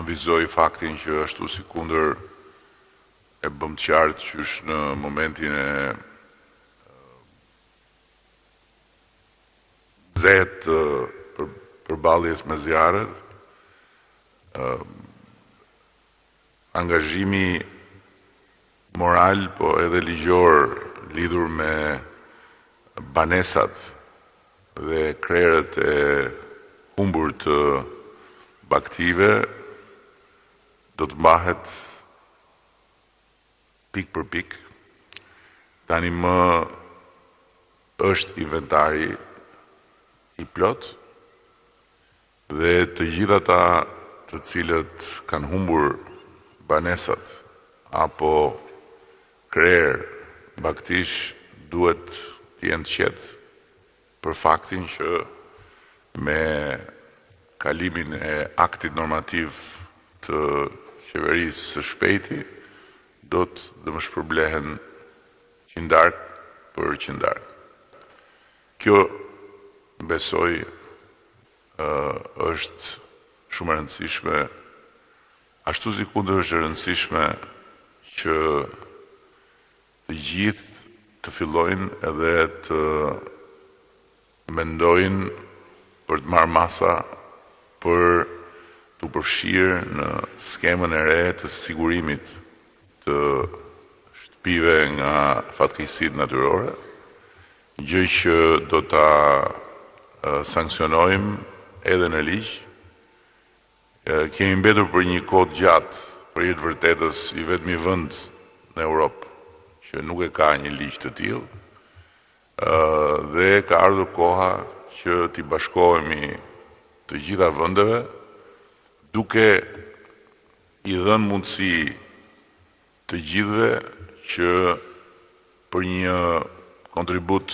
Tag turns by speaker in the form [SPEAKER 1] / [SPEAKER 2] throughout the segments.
[SPEAKER 1] nënvizoj faktin që ashtu si kundër e bëm të qartë që është në momentin e nxehet përballjes me zjarret, angazhimi moral po edhe ligjor lidhur me banesat dhe krerët e humbur të baktive do të mbahet pik për pik. Tani më është inventari i plot dhe të gjitha ata të cilët kanë humbur banesat apo krerë baktish duhet të jenë të qetë për faktin që me kalimin e aktit normativ të qeverisë së shpejti do të dëmshpërblehen qindark për qindark. Kjo besoj është shumë e rëndësishme, ashtu si kundër është e rëndësishme që të gjithë të fillojnë edhe të mendojnë për të marrë masa për të përfshirë në skemën e re të sigurimit të shtëpive nga fatkeqësitë natyrore, gjë që do ta sankcionojmë edhe në ligj. Kemi mbetur për një kohë gjatë për i të vërtetës i vetmi vend në Europë që nuk e ka një ligj të tillë, dhe ka ardhur koha që t'i bashkohemi të gjitha vendeve duke i dhënë mundësi të gjithëve që për një kontribut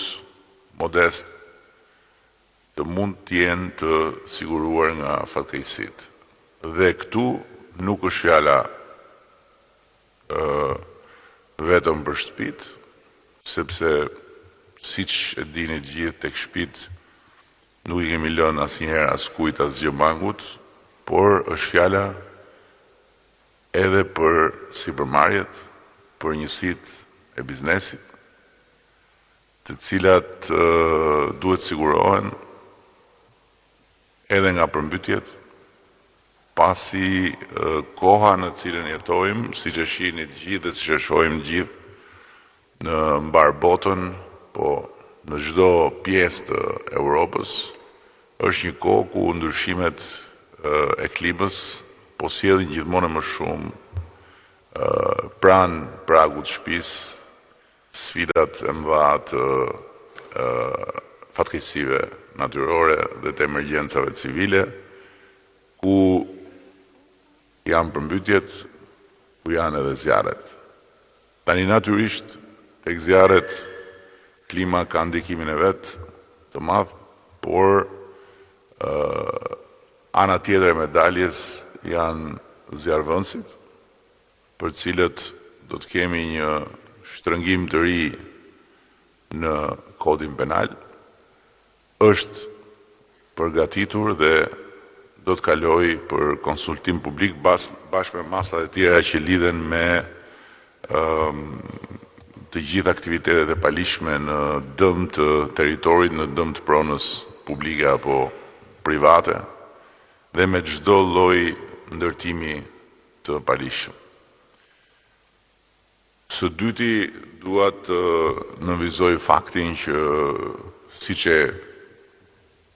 [SPEAKER 1] modest të mund të jenë të siguruar nga fatkeqësitë. Dhe këtu nuk është fjala vetëm për shtëpitë, sepse siç e dini të gjithë tek shtëpitë nuk i kemi lënë asnjëherë askujt asgjë mangut, por është fjala edhe për sipërmarrjet, për njësitë e biznesit, të cilat duhet sigurohen edhe nga përmbytjet, pasi koha në cilën jetojmë, siç e shihni të gjithë dhe siç e shohim të gjithë në mbar botën, po në çdo pjesë të Europës, është një kohë ku ndryshimet e klimës po sjellin gjithmonë më shumë pranë pragut të shtëpisë sfidat e mëdha të fatkeqësive natyrore dhe të emergjencave civile, ku janë përmbytjet, ku janë edhe zjarret. Tani natyrisht tek zjarret klima ka ndikimin e vet të madh, por ana tjetër e medaljes janë zjarrvënësit, për cilët do të kemi një shtrëngim të ri në kodin penal, është përgatitur dhe do të kaloj për konsultim publik bashkë me masat e tjera që lidhen me të gjitha aktivitetet e palishme në dëm të territorit, në dëm të pronës publike apo private, dhe me çdo lloj ndërtimi të palishëm. Së dyti, dua të nënvizoj faktin që, siç e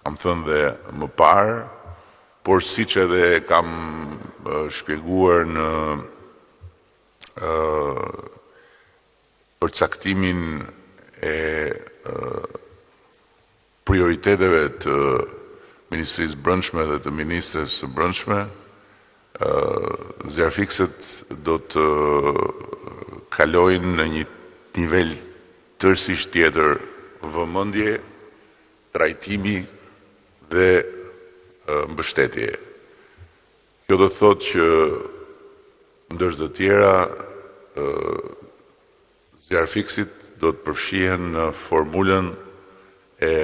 [SPEAKER 1] kam thënë dhe më parë, por siç edhe kam shpjeguar në përcaktimin e prioriteteve të Ministrisë Brendshme dhe të Ministres së Brendshme, zjarfikset do të kalojnë në një nivel tërësisht tjetër vëmendje, trajtimi dhe mbështetje. Kjo do të thotë që ndër të tjera zjarfiksit do të përfshihen në formulën e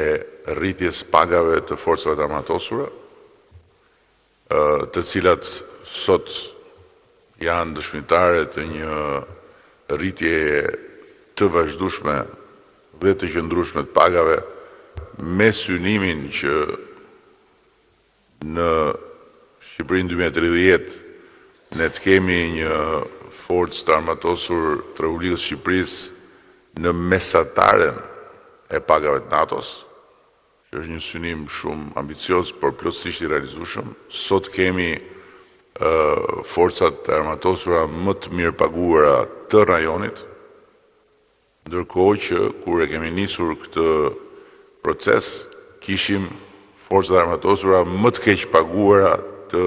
[SPEAKER 1] rritjes pagave të forcave të armatosura, të cilat sot janë dëshmitare të një rritje të vazhdueshme dhe të qëndrueshme të pagave, me synimin që në Shqipërinë 2030 ne të kemi një forcë të armatosur të Republikës së Shqipërisë në mesataren e pagave të NATO-s, që është një synim shumë ambicios, por plotësisht i realizueshëm. Sot kemi forcat e armatosura më të mirë paguara të rajonit, ndërkohë që kur e kemi nisur këtë proces, kishim forcat e armatosura më të keq paguara të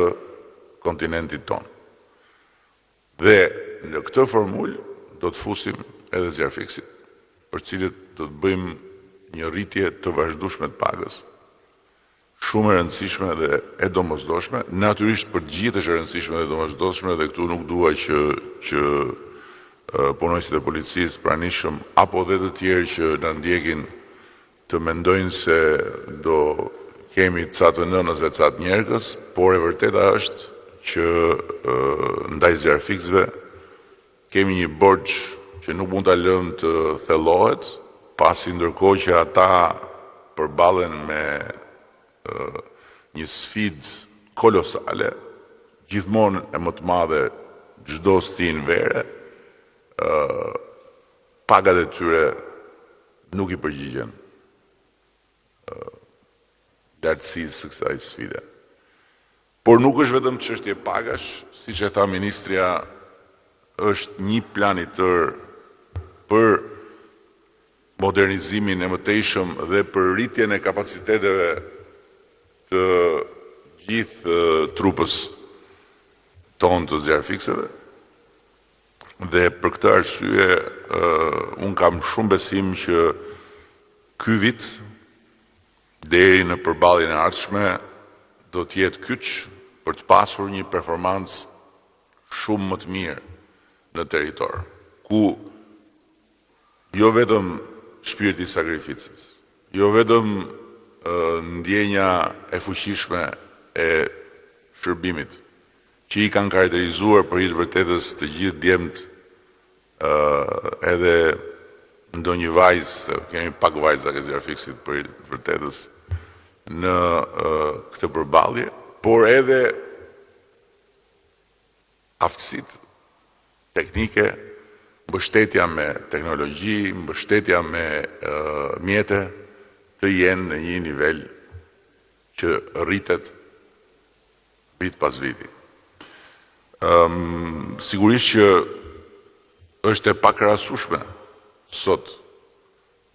[SPEAKER 1] kontinentit tonë. Dhe në këtë formul do të fusim edhe zjarfiksit, për cilët do të bëjmë një rritje të vazhdueshme të pagës, shumë e rëndësishme dhe e domosdoshme, natyrisht për të gjithë është e rëndësishme dhe domosdoshme, dhe këtu nuk dua që punonjësit e policisë pranishëm apo dhe të tjerë që na ndjekin të mendojnë se do kemi ca të nënës dhe ca të njerëkës, por e vërteta është që ndaj zjarfiksve kemi një borxh që nuk mund ta lëmë të thellohet, pasi ndërkohë që ata përballen me një sfidë kolosale, gjithmonë e më të madhe çdo stin vere, pagat e tyre nuk i përgjigjen lartësisë së kësaj sfide. Por nuk është vetëm çështje pagash, siç e tha ministrja, është një plan i tërë për modernizimin e mëtejshëm dhe për rritjen e kapaciteteve të gjithë trupës tonë të zjarfikseve. Dhe për këtë arsye, unë kam shumë besim që ky vit, deri në përballjen e ardhshme, do të jetë kyç për të pasur një performancë shumë më të mirë në territor, ku jo vetëm shpirti i sakrificës, jo vetëm ndjenja e fuqishme e shërbimit, që i kanë karakterizuar për hir të vërtetës të gjithë djemt, edhe ndonjë vajzë, kemi pak vajza ke zjarfiksit për hir të vërtetës në këtë përballje, por edhe aftësitë teknike, mbështetja me teknologji, mbështetja me mjete, të jenë në një nivel që rritet vit pas viti. Sigurisht që është e pakrahasueshme sot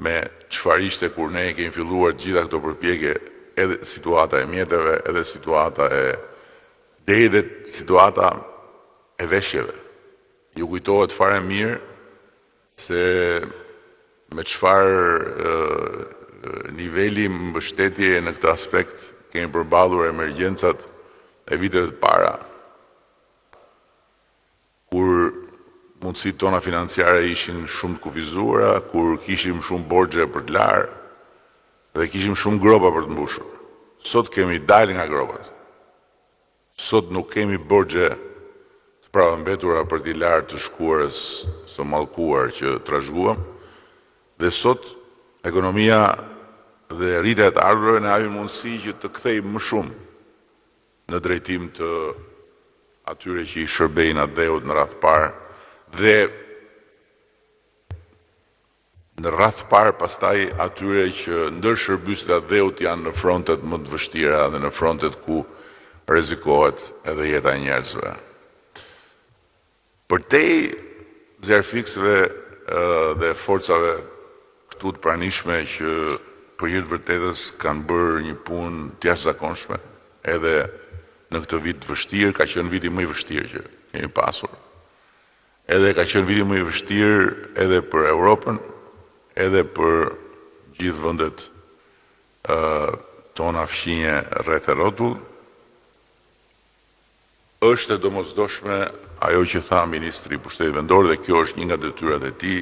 [SPEAKER 1] me çfarë ishte kur ne kemi filluar gjitha këto përpjekje, edhe situata e mjeteve, edhe situata deri dhe situata e veshjeve. Ju kujtohet fare mirë se me çfarë niveli mbështetje në këtë aspekt kemi përballur emergjencat e viteve të para, kur mundësitë tona financiare ishin shumë të kufizuara, kur kishim shumë borxhe për të larë dhe kishim shumë gropa për të mbushur. Sot kemi dalë nga gropat. Sot nuk kemi borxhe të pravambetura për t'i larë të shkuarës së mallkuar që trashëguam, dhe sot ekonomia dhe rritja e të ardhurave na japin mundësi që të kthejmë më shumë në drejtim të atyre që i shërbejnë atë dheut në radhë parë, dhe në radhë parë pastaj atyre që ndër shërbyset e dheut janë në frontet më të vështira dhe në frontet ku rrezikohet edhe jeta e njerëzve. Përtej zjarfiksve dhe forcave këtu të pranishme që për hir të vërtetës kanë bërë një punë të jashtëzakonshme, edhe në këtë vit të vështirë, ka qenë viti më i vështirë që kemi pasur. Edhe ka qenë viti më i vështirë edhe për Europën, edhe për gjithë vendet tona fqinje rreth e rrotull. Është e domosdoshme ajo që tha Ministri i Pushtetit Vendor, dhe kjo është një nga detyrat e tij,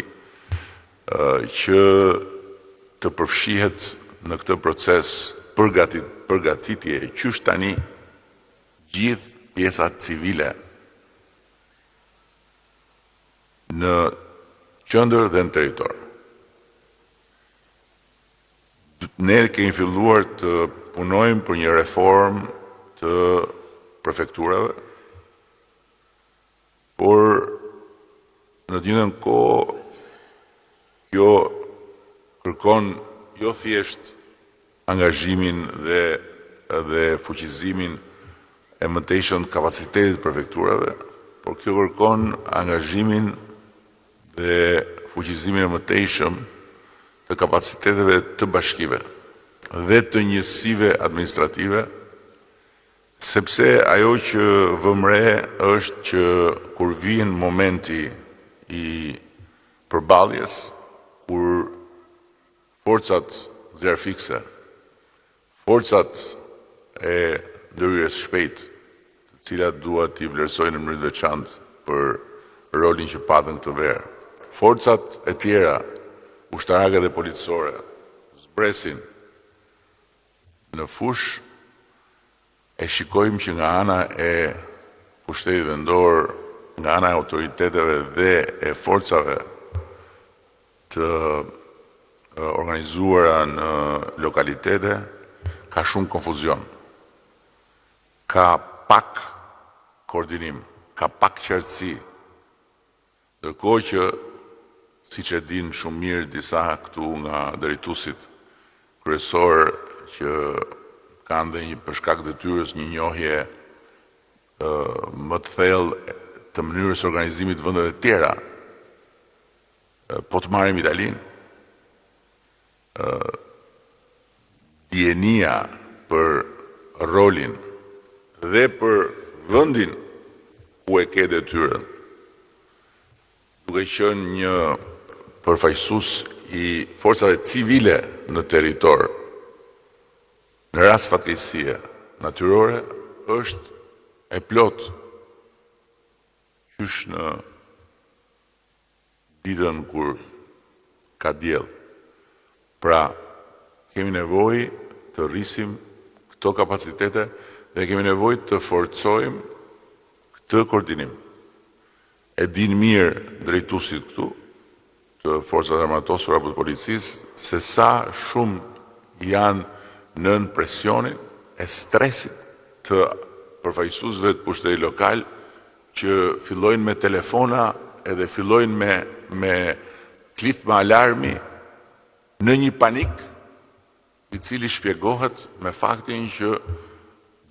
[SPEAKER 1] që të përfshihet në këtë proces përgatitje qysh tani gjithë pjesa civile në qendër dhe në territor. Ne kemi filluar të punojmë për një reformë të prefekturave, por në të njëjtën kohë kjo kërkon jo thjesht angazhimin dhe fuqizimin e mëtejshëm të kapacitetit të prefekturave, por kjo kërkon angazhimin dhe fuqizimin e mëtejshëm të kapaciteteve të bashkive dhe të njësive administrative, sepse ajo që vëmë re është që kur vjen momenti i përballjes, kur forcat zjarfikse, forcat e ndërhyrjes shpejt, të cilat dua t'i vlerësoj në mënyrë të veçantë për rolin që patën këtë verë, forcat e tjera, ushtarake dhe policore, zbresin në fush, e shikojmë që nga ana e pushtetit vendor, nga ana e autoriteteve dhe e forcave të organizuara në lokalitete, ka shumë konfuzion. Ka pak koordinim, ka pak qartësi, ndërkohë që, siç e dinë shumë mirë disa këtu nga drejtuesit kryesor që kanë dhe një për shkak të detyrës një njohje më të thellë të mënyrës organizimit të vendeve të tjera, po të marrim Italinë, dijenia për rolin dhe për vendin ku e ke detyrën, duke qenë një përfaqësues i forcave civile në territor, në rast fatkeqësie natyrore, është e plot qysh në ditën kur ka diell. Pra, kemi nevojë të rrisim këto kapacitete dhe kemi nevojë të forcojmë këtë koordinim. E din mirë drejtuesit këtu, të forcave armatosura apo të policisë, se sa shumë janë nën presionin e stresit të përfaqësuesve të pushtetit lokal që fillojnë me telefona edhe fillojnë me klithma alarmi në një panik i cili shpjegohet me faktin që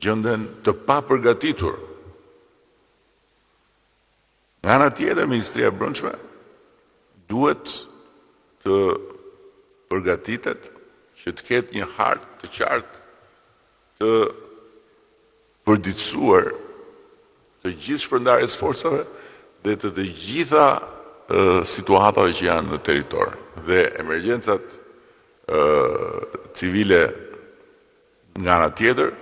[SPEAKER 1] gjenden të papërgatitur. Nga ana tjetër, Ministria e Brendshme duhet të përgatitet që të ketë një hartë të qartë të përditësuar të gjithë shpërndarjes forcave dhe të gjitha situatave që janë në territor. Dhe emergjencat civile nga ana tjetër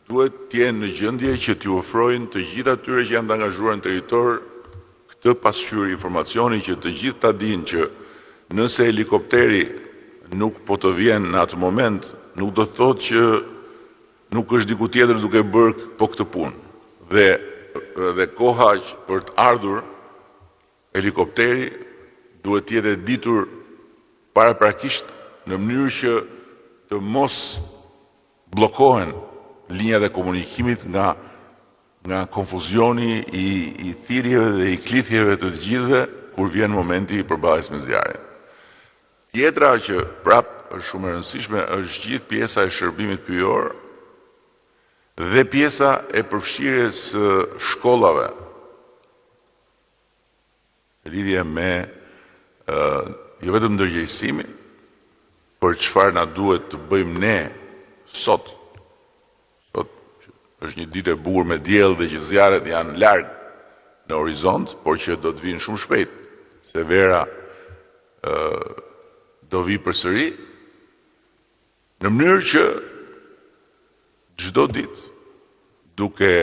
[SPEAKER 1] duhet të jenë në gjendje që t'i ofrojnë të gjithë atyre që janë të angazhuar në territor këtë pasqyrë informacioni që të gjithë ta dinë që nëse helikopteri nuk po të vjen në atë moment, nuk do të thotë që nuk është diku tjetër duke bërë po këtë punë. Dhe koha për të ardhur helikopteri duhet të jetë ditur paraprakisht në mënyrë që të mos bllokohen linjat e komunikimit nga konfuzioni i thirrjeve dhe i klithjeve të gjithëve kur vjen momenti i përballjes me zjarrin. Tjetra që prapë është shumë e rëndësishme është gjithë pjesa e shërbimit pyjor dhe pjesa e përfshirjes së shkollave lidhje me jo vetëm ndërgjegjësimin, për çfarë na duhet të bëjmë ne sot është një ditë e bukur me diell dhe që zjarret janë larg në horizont, por që do të vinë shumë shpejt, se vera do vi përsëri, në mënyrë që çdo ditë duke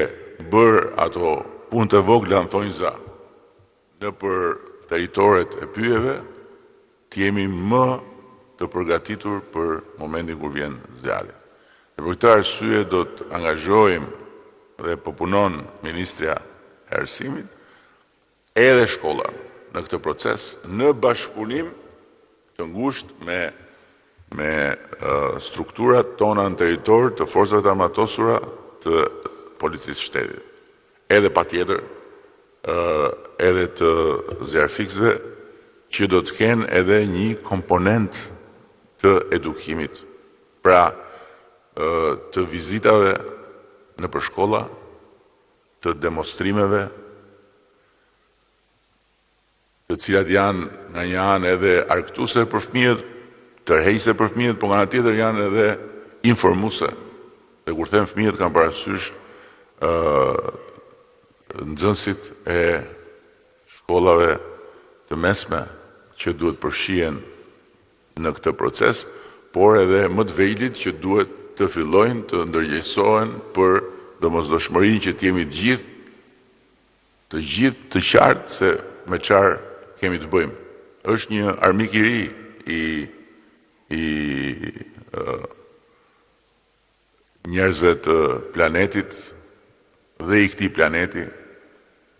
[SPEAKER 1] bërë ato punët e vogla në thonjza në për territoret e pyjeve, të jemi më të përgatitur për momentin kur vjen zjarri. Dhe për këtë arsye do të angazhojmë dhe po punon Ministria e Arsimit, edhe shkolla në këtë proces, në bashkëpunim të ngushtë me strukturat tona në territor të forcave të armatosura të policisë shtetit. Edhe patjetër, edhe të zjarfiksve, që do të kenë edhe një komponent të edukimit. Pra, të vizitave në përshkolla, të demonstrimeve, të cilat janë nga një anë edhe argëtuese për fëmijët, tërheqëse për fëmijët, por nga ana tjetër janë edhe informuese. Dhe kur them fëmijët kanë parasysh nxënësit e shkollave të mesme që duhet përfshihen në këtë proces, por edhe më të vegjëlit që duhet të fillojnë të ndërgjegjësohen për domosdoshmërinë që të jemi të gjithë të qartë se me çfarë kemi të bëjmë. Është një armik i ri i njerëzve të planetit dhe i këtij planeti,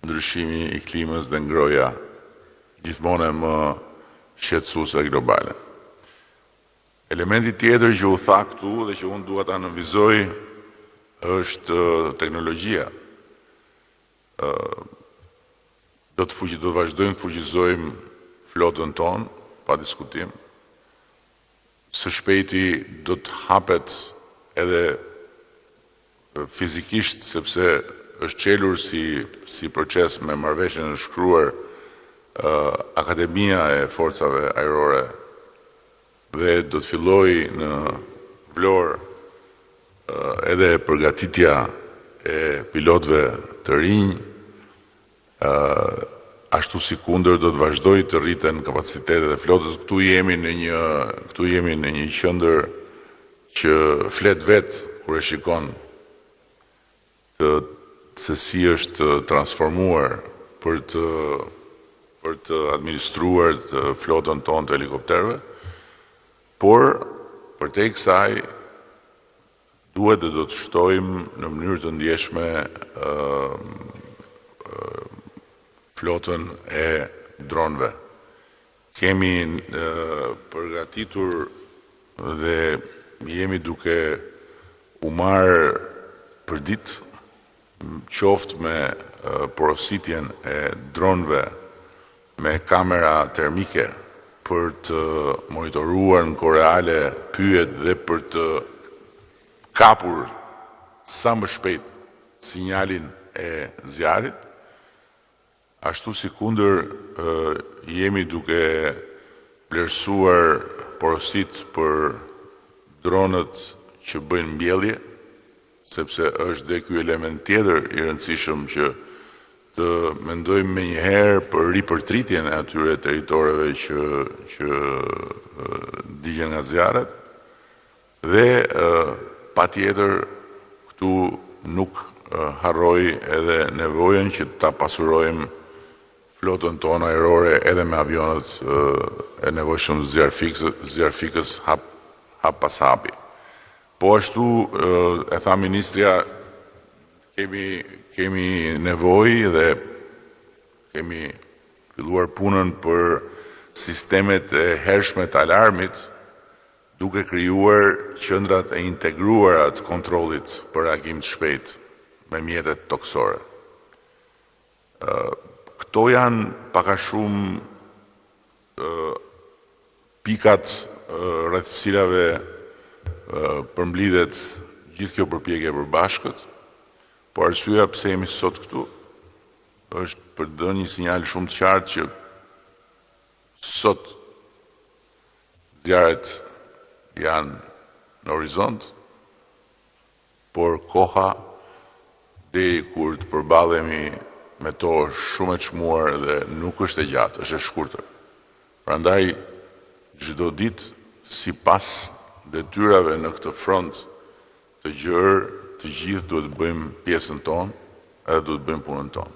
[SPEAKER 1] ndryshimi i klimës dhe ngroja gjithmonë më shqetësuese globale. Elementi tjetër që u tha këtu dhe që unë dua ta nënvizoj është teknologjia. Do të vazhdojmë të fuqizojmë flotën tonë, pa diskutim. Së shpejti do të hapet edhe fizikisht, sepse është qelur si proces me marrëveshjen e shkruar Akademia e Forcave Ajrore dhe do të fillojë në Vlorë edhe përgatitja e pilotëve të rinj, ashtu si kundër do të vazhdojë të rriten kapacitetet e flotës. Këtu jemi në një qendër që flet vetë kur e shikon se si është transformuar për të administruar të flotën tonë të helikopterëve, por përtej kësaj duhet dhe do të shtojmë në mënyrë të ndjeshme flotën e dronëve. Kemi përgatitur dhe jemi duke u marrë për ditë, qoftë me porositjen e dronëve me kamera termike për të monitoruar në kohë reale pyjet dhe për të kapur sa më shpejt sinjalin e zjarit, ashtu si kundër jemi duke vlerësuar porosit për dronët që bëjnë mbjellje, sepse është dhe ky element tjetër i rëndësishëm që të mendojmë me njëherë për ripërtritjen e atyre territoreve që digjen nga zjarret, dhe patjetër këtu nuk harroj edhe nevojën që ta pasurojmë flotën tonë ajrore edhe me avionët e nevojshëm zjarfikës hap pas hapi. Po ashtu e tha ministria, kemi nevojë dhe kemi filluar punën për sistemet e hershme të alarmit, duke krijuar qendrat e integruara të kontrollit për reagim të shpejtë me mjetet toksore. Këto janë pak a shumë pikat rreth cilave përmblidhet gjithë kjo përpjekje e përbashkët, por arsyeja pse jemi sot këtu është për të dhënë një sinjal shumë të qartë që sot zjarret janë në horizont, por koha deri kur të përballemi me to është shumë e çmuar dhe nuk është e gjatë, është e shkurtër. Prandaj çdo ditë sipas detyrave në këtë front të gjerë, të gjithë duhet të bëjmë pjesën tonë edhe duhet të bëjmë punën tonë.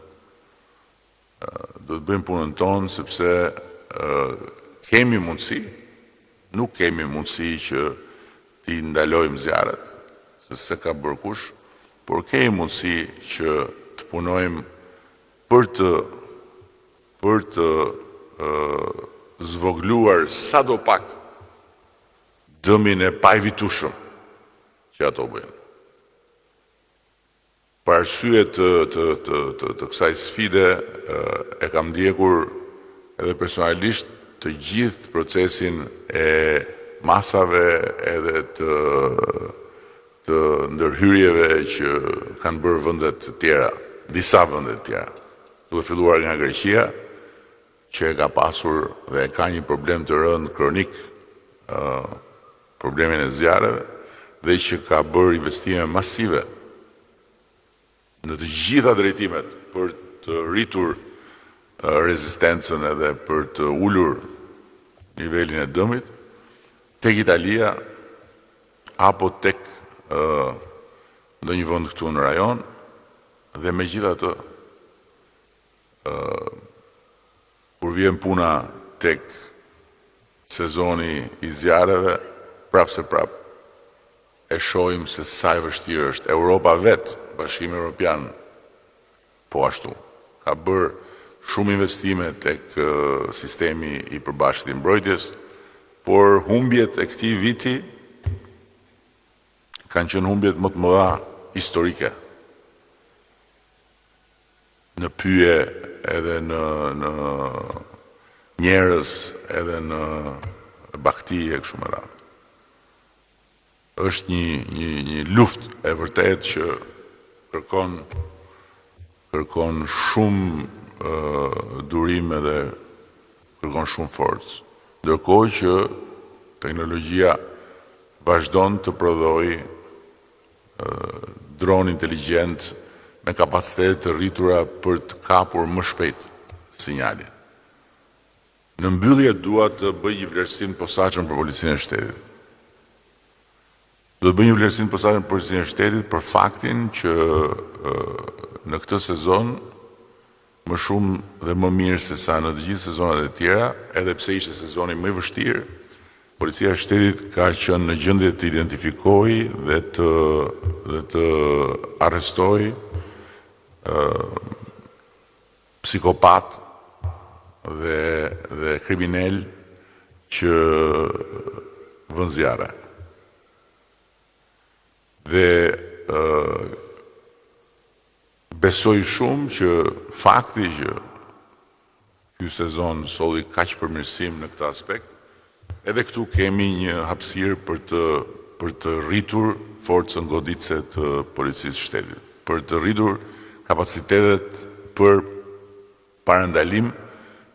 [SPEAKER 1] Duhet të bëjmë punën tonë sepse kemi mundësi, nuk kemi mundësi që t'i ndalojmë zjarret, se ka bërë kush, por kemi mundësi që të punojmë për të zvogluar sadopak dëmin e pajvitueshëm që ato bëjnë. Për arsye të kësaj sfide e kam ndjekur edhe personalisht të gjithë procesin e masave edhe të ndërhyrjeve që kanë bërë vendet të tjera, disa vende të tjera. Duke filluar nga Greqia, që e ka pasur dhe ka një problem të rënd kronik, problemin e zjarreve, dhe që ka bërë investime masive në të gjitha drejtimet për të rritur rezistencën edhe për të ulur nivelin e dëmit, tek Italia apo tek ndonjë vend këtu në rajon, dhe megjithatë kur vjen puna tek sezoni i zjarreve, prap e shohim se sa e vështirë është. Europa vetë, Bashkimi Evropian, po ashtu, ka bërë shumë investime tek sistemi i përbashkët i mbrojtjes, por humbjet e këtij viti kanë qenë humbjet më të mëdha historike. Në pyje edhe në njerëz edhe në bakti e kështu me radhë. Është një luftë e vërtetë që kërkon shumë durim edhe kërkon shumë forcë. Ndërkohë që teknologjia vazhdon të prodhojë dronë inteligjent me kapacitete të rritura për të kapur më shpejt sinjalin. Në mbyllje dua të bëj një vlerësim të posaçëm për Policinë e Shtetit. Do të bëj një vlerësim të posaçëm për Policinë e Shtetit për faktin që në këtë sezon më shumë dhe më mirë se sa në të gjithë sezonat e tjera, edhe pse ishte sezoni më i vështirë, Policia e Shtetit ka qenë në gjendje të identifikojë dhe të arrestojë psikopat dhe kriminal që vënë zjarre. Dhe besoj shumë që fakti që ky sezon solli kaq përmirësim në këtë aspekt, edhe këtu kemi një hapësirë për të rritur forcën goditëse të Policisë së Shtetit, për të rritur kapacitetet për parandalim,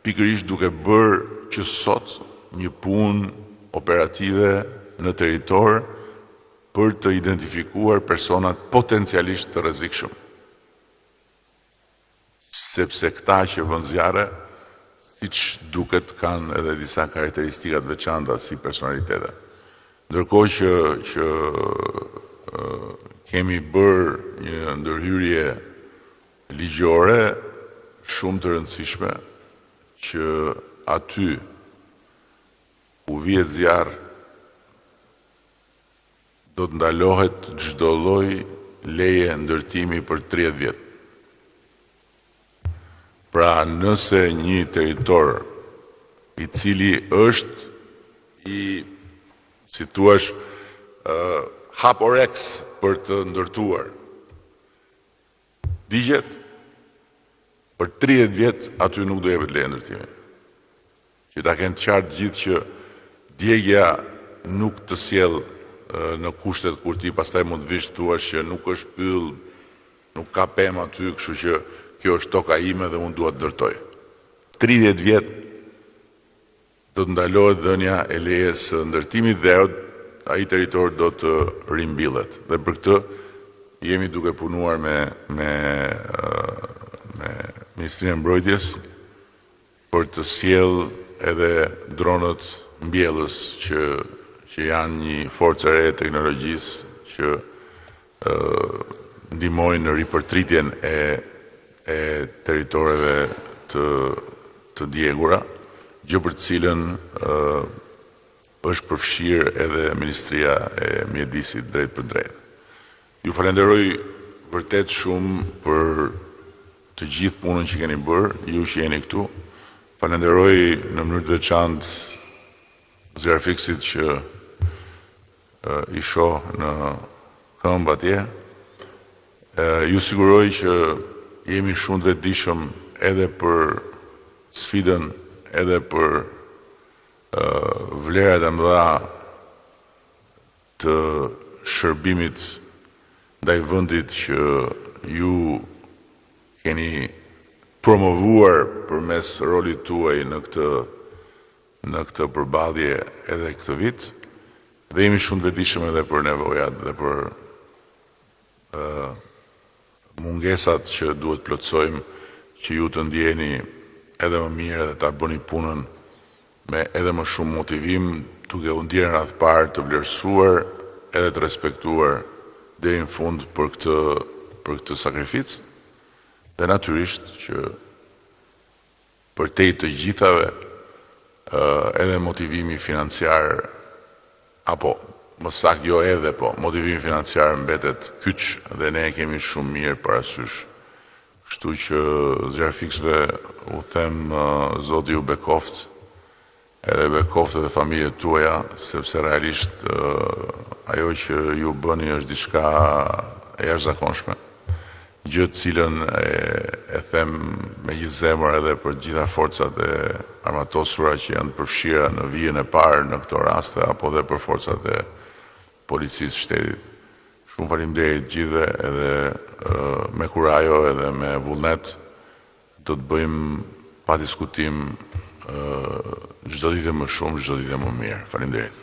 [SPEAKER 1] pikërisht duke bërë që sot një punë operative në territor për të identifikuar personat potencialisht të rrezikshëm. Sepse këta që vënë zjarre, siç duket, kanë edhe disa karakteristika të veçanta si personalitete. Ndërkohë që kemi bërë një ndërhyrje ligjore shumë të rëndësishme që aty ku vihet zjarr do të ndalohet çdo lloj leje ndërtimi për 30 vjet. Pra nëse një territor i cili është si thua haporex për të ndërtuar, digjet, për 30 vjet aty nuk do jepet leje ndërtimi. Që ta kenë të qartë gjithë që djegja nuk të sjell në kushtet kur ti pastaj mund të vish thua që nuk është pyll, nuk ka pemë aty, kështu që kjo është toka ime dhe unë dua të ndërtoj. 30 vjet do të ndalohet dhënia e lejes së ndërtimit dhe ai territor do të rimbillet. Dhe për këtë jemi duke punuar me Ministrinë e Mbrojtjes për të sjell edhe dronët mbjellës që janë një forcë e re e teknologjisë që ndihmojnë në ripërtritjen e territoreve të djegura, gjë për të cilën është përfshirë edhe Ministria e Mjedisit drejt për drejt. Ju falenderoj vërtet shumë për të gjithë punën që keni bërë, ju që jeni këtu. Falenderoj në mënyrë të veçantë Zjarfiksit që i shoh në këmbë atje. Ju siguroj që jemi shumë të vetëdijshëm edhe për sfidën, edhe për vlerat e mëdha të shërbimit ndaj vendit që ju keni promovuar përmes rolit tuaj në këtë përballje edhe këtë vit, dhe jemi shumë të vetëdijshëm edhe për nevojat dhe për mungesat që duhet plotësojmë, që ju të ndjeni edhe më mirë dhe ta bëni punën me edhe më shumë motivim, duke u ndjerë në radhë parë të vlerësuar edhe të respektuar deri në fund për këtë sakrificë, dhe natyrisht që përtej të gjithave edhe motivimi financiar, apo më saktë jo edhe, po motivimi financiar mbetet kyç dhe ne e kemi shumë mirë parasysh. Kështu që zjarfiksve u them Zoti ju bekoft, edhe bekoft edhe familjet tuaja, sepse realisht ajo që ju bëni është diçka e jashtëzakonshme. Gjë të cilën e them me gjithë zemër edhe për gjitha forcat e armatosura që janë përfshira në vijën e parë në këto raste, apo dhe për forcat e policisë shtetit. Shumë faleminderit gjithëve, edhe me kurajo edhe me vullnet do të bëjmë pa diskutim çdo ditë më shumë, çdo ditë më mirë. Faleminderit.